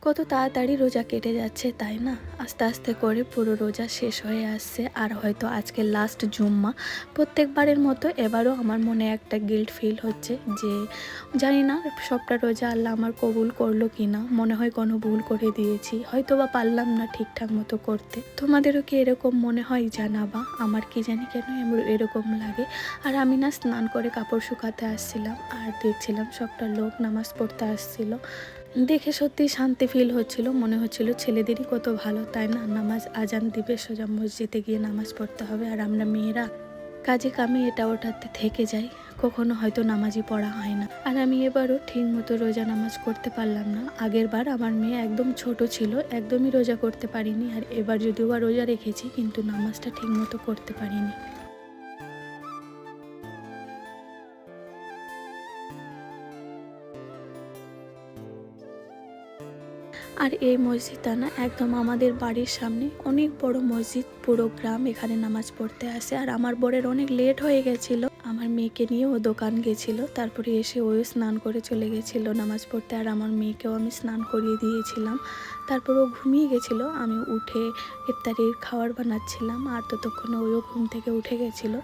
কত তাড়াতাড়ি রোজা কেটে যাচ্ছে তাই না? আস্তে আস্তে করে পুরো রোজা শেষ হয়ে আসছে, আর হয়তো আজকে লাস্ট জুম্মা। প্রত্যেকবারের মতো এবারও আমার মনে একটা গিল্ট ফিল হচ্ছে যে জানি না সবটা রোজা আল্লাহ আমার কবুল করলো কি না। মনে হয় কোনো ভুল করে দিয়েছি, হয়তো বা পারলাম না ঠিকঠাক মতো করতে। তোমাদেরও কি এরকম মনে হয় জানাবা। আমার কি জানি কেন এরকম লাগে। আর আমি না স্নান করে কাপড় শুকাতে আসছিলাম, আর দেখছিলাম সবটা লোক নামাজ পড়তে আসছিল। দেখে সত্যি শান্তি ফিল হচ্ছিল, মনে হচ্ছিল ছেলেদেরই কত ভালো তাই না, নামাজ আজান দিবে সোজা মসজিদে গিয়ে নামাজ পড়তে হবে, আর আমরা মেয়েরা কাজে কামে এটা ওটাতে থেকে যাই, কখনো হয়তো নামাজই পড়া হয় না। আর আমি এবারও ঠিক মতো রোজা নামাজ করতে পারলাম না। আগের বার আমার মেয়ে একদম ছোট ছিল, একদমই রোজা করতে পারিনি, আর এবার যদিও বা রোজা রেখেছি কিন্তু নামাজটা ঠিক মতো করতে পারিনি। আর এই মসজিদটা না একদম আমাদের বাড়ির সামনে, অনেক বড় মসজিদ, পুরো গ্রাম এখানে নামাজ পড়তে আসে। আর আমার বরের অনেক লেট হয়ে গেছিল, আমার মেয়েকে নিয়ে ও দোকান গেছিল, তারপরে এসে ওই স্নান করে চলে গেছিল নামাজ পড়তে, আর আমার মেয়েকেও আমি স্নান করিয়ে দিয়েছিলাম। তারপর ও ঘুমিয়ে গেছিল, আমি উঠে ইফতারির খাবার বানাচ্ছিলাম, আর ততক্ষণে ওইও ঘুম থেকে উঠে গেছিলো।